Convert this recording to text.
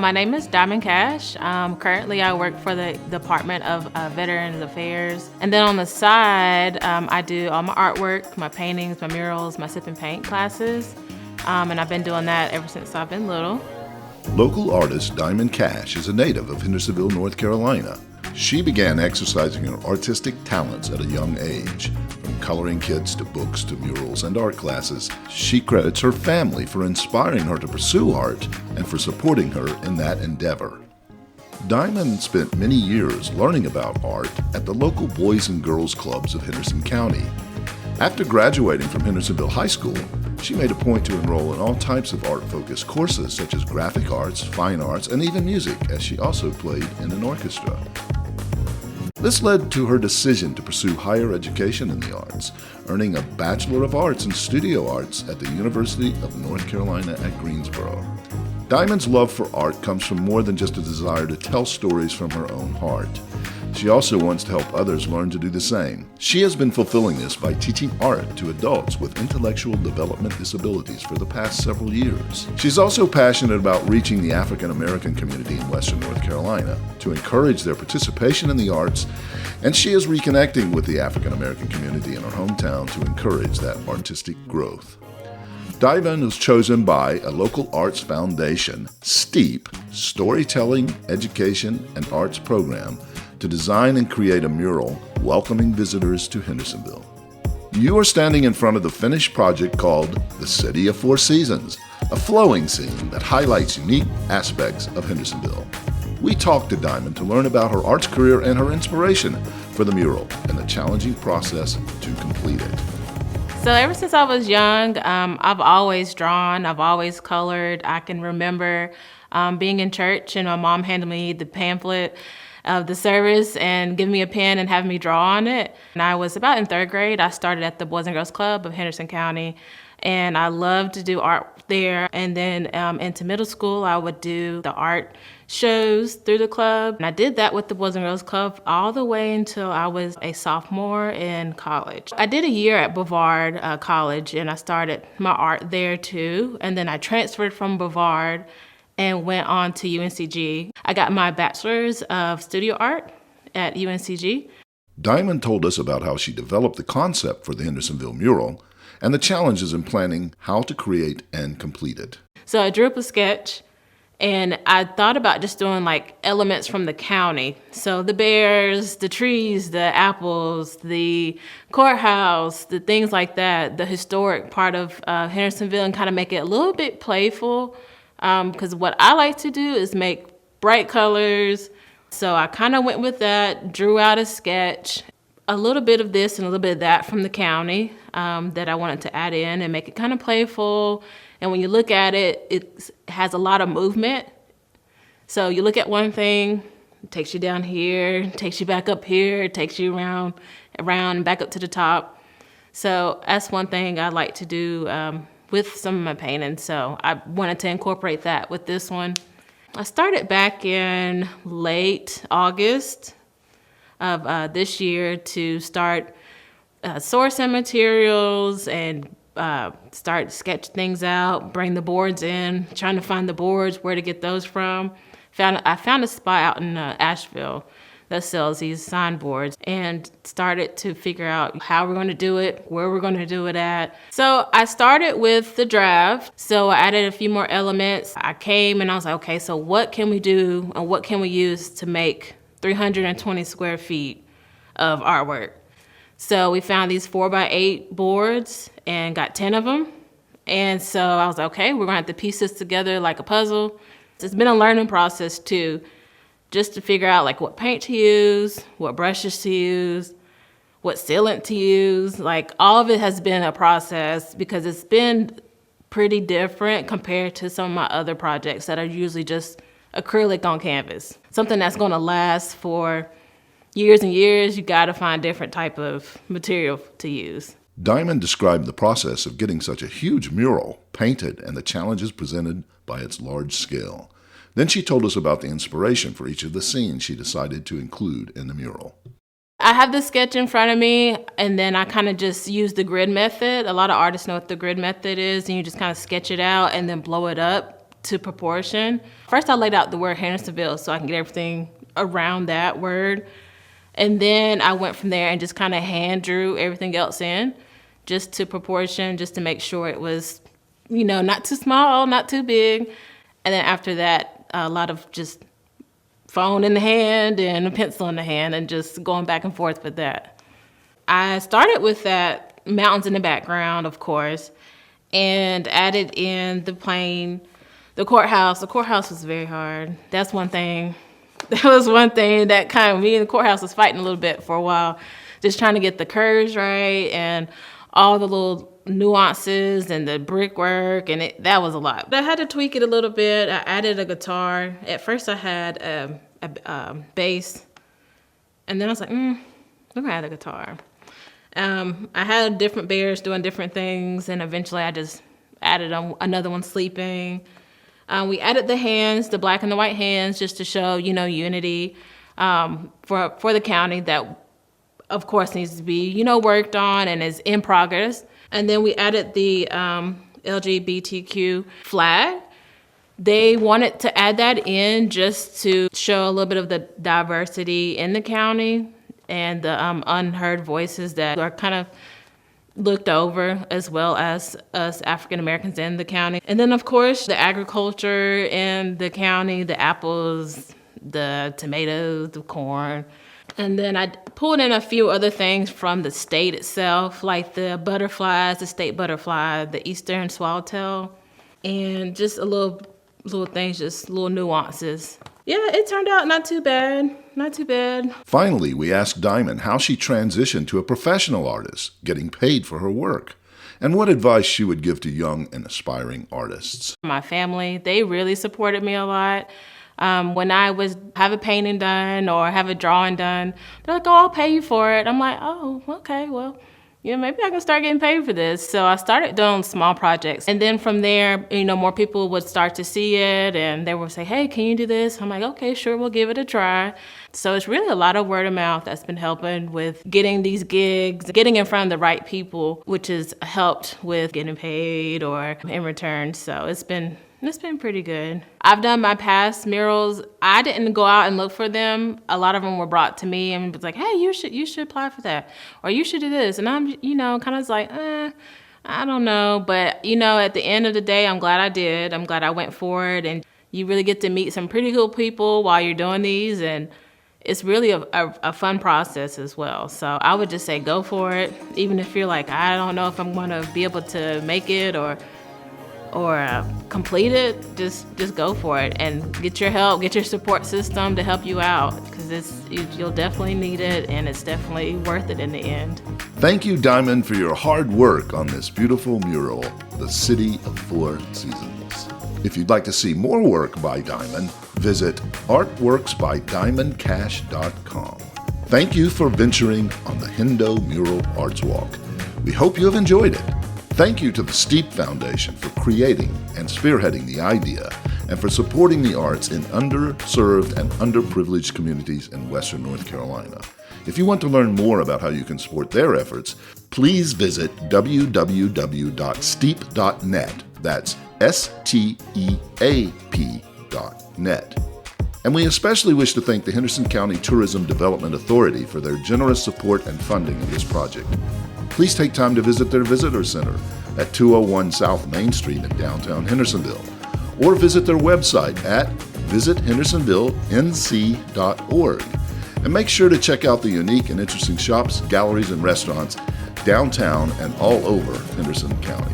My name is Diamond Cash. Currently, I work for the Department of Veterans Affairs. And then on the side, I do all my artwork, my paintings, my murals, my sip and paint classes. And I've been doing that ever since I've been little. Local artist Diamond Cash is a native of Hendersonville, North Carolina. She began exercising her artistic talents at a young age. From coloring kits to books to murals and art classes, she credits her family for inspiring her to pursue art and for supporting her in that endeavor. Diamond spent many years learning about art at the local Boys and Girls Clubs of Henderson County. After graduating from Hendersonville High School, she made a point to enroll in all types of art-focused courses such as graphic arts, fine arts, and even music, as she also played in an orchestra. This led to her decision to pursue higher education in the arts, earning a Bachelor of Arts in Studio Arts at the University of North Carolina at Greensboro. Diamond's love for art comes from more than just a desire to tell stories from her own heart. She also wants to help others learn to do the same. She has been fulfilling this by teaching art to adults with intellectual development disabilities for the past several years. She's also passionate about reaching the African American community in Western North Carolina to encourage their participation in the arts, and she is reconnecting with the African American community in her hometown to encourage that artistic growth. Diamond was chosen by a local arts foundation, STEEP, Storytelling, Education, and Arts Program, to design and create a mural welcoming visitors to Hendersonville. You are standing in front of the finished project called The City of Four Seasons, a flowing scene that highlights unique aspects of Hendersonville. We talked to Diamond to learn about her arts career and her inspiration for the mural and the challenging process to complete it. So ever since I was young, I've always drawn, I've always colored. I can remember being in church and my mom handed me the pamphlet of the service and giving me a pen and having me draw on it. And I was about in third grade. I started at the Boys and Girls Club of Henderson County, and I loved to do art there. And then into middle school, I would do the art shows through the club. And I did that with the Boys and Girls Club all the way until I was a sophomore in college. I did a year at Brevard College, and I started my art there too. And then I transferred from Brevard and went on to UNCG. I got my bachelor's of studio art at UNCG. Diamond told us about how she developed the concept for the Hendersonville mural and the challenges in planning how to create and complete it. So I drew up a sketch, and I thought about just doing like elements from the county. So the bears, the trees, the apples, the courthouse, the things like that, the historic part of Hendersonville, and kind of make it a little bit playful. Because what I like to do is make bright colors. So I kind of went with that, drew out a sketch, a little bit of this and a little bit of that from the county that I wanted to add in and make it kind of playful. And when you look at it, it has a lot of movement. So you look at one thing, it takes you down here, takes you back up here, takes you around and back up to the top. So that's one thing I like to do with some of my paintings, so I wanted to incorporate that with this one. I started back in late August of this year to start sourcing materials and start sketch things out, bring the boards in, trying to find the boards, where to get those from. I found a spot out in Asheville that sells these signboards, and started to figure out how we're going to do it, where we're going to do it at. So I started with the draft. So I added a few more elements. I came and I was like, okay, so what can we do and what can we use to make 320 square feet of artwork? So we found these 4x8 boards and got 10 of them. And so I was like, okay, we're going to have to piece this together like a puzzle. It's been a learning process too, just to figure out like what paint to use, what brushes to use, what sealant to use. Like all of it has been a process because it's been pretty different compared to some of my other projects that are usually just acrylic on canvas. Something that's gonna last for years and years, you gotta find different type of material to use. Diamond described the process of getting such a huge mural painted and the challenges presented by its large scale. Then she told us about the inspiration for each of the scenes she decided to include in the mural. I have the sketch in front of me, and then I kind of just use the grid method. A lot of artists know what the grid method is, and you just kind of sketch it out and then blow it up to proportion. First, I laid out the word Hendersonville so I can get everything around that word. And then I went from there and just kind of hand drew everything else in, just to proportion, just to make sure it was, not too small, not too big. And then after that, a lot of just phone in the hand and a pencil in the hand and just going back and forth with that. I started with that mountains in the background, of course, and added in the plane, the courthouse. The courthouse was very hard. That's one thing. That was one thing that kind of, me and the courthouse was fighting a little bit for a while, just trying to get the curves right and all the little nuances and the brickwork, and that was a lot. But I had to tweak it a little bit. I added a guitar. At first I had a bass, and then I was like, we're gonna add a guitar. I had different bears doing different things, and eventually I just added another one sleeping. We added the hands, the black and the white hands, just to show, unity for the county that, of course, needs to be, worked on and is in progress. And then we added the LGBTQ flag. They wanted to add that in just to show a little bit of the diversity in the county and the unheard voices that are kind of looked over, as well as us African Americans in the county. And then, of course, the agriculture in the county, the apples, the tomatoes, the corn. And then I pulled in a few other things from the state itself, like the butterflies, the state butterfly, the eastern swallowtail, and just little things, just little nuances. Yeah, it turned out not too bad. Not too bad. Finally, we asked Diamond how she transitioned to a professional artist, getting paid for her work, and what advice she would give to young and aspiring artists. My family, they really supported me a lot. When I have a painting done or have a drawing done, they're like, I'll pay you for it. I'm like, oh, okay, well, maybe I can start getting paid for this. So I started doing small projects. And then from there, more people would start to see it, and they would say, hey, can you do this? I'm like, okay, sure, we'll give it a try. So it's really a lot of word of mouth that's been helping with getting these gigs, getting in front of the right people, which has helped with getting paid or in return. So it's been pretty good. I've done my past murals. I didn't go out and look for them. A lot of them were brought to me and was like, hey, you should apply for that. Or you should do this. And I'm, kind of like, I don't know. But, at the end of the day, I'm glad I did. I'm glad I went for it. And you really get to meet some pretty cool people while you're doing these. And it's really a fun process as well. So I would just say go for it. Even if you're like, I don't know if I'm going to be able to make it or complete it, just go for it and get your help, get your support system to help you out, because you'll definitely need it, and it's definitely worth it in the end. Thank you, Diamond, for your hard work on this beautiful mural, The City of Four Seasons. If you'd like to see more work by Diamond, visit artworksbydiamondcash.com. Thank you for venturing on the Hendo Mural Arts Walk. We hope you have enjoyed it. Thank you to the Steep Foundation for creating and spearheading the idea, and for supporting the arts in underserved and underprivileged communities in Western North Carolina. If you want to learn more about how you can support their efforts, please visit www.steep.net. That's STEAP.net. And we especially wish to thank the Henderson County Tourism Development Authority for their generous support and funding of this project. Please take time to visit their visitor center at 201 South Main Street in downtown Hendersonville, or visit their website at visithendersonvillenc.org. And make sure to check out the unique and interesting shops, galleries, and restaurants downtown and all over Henderson County.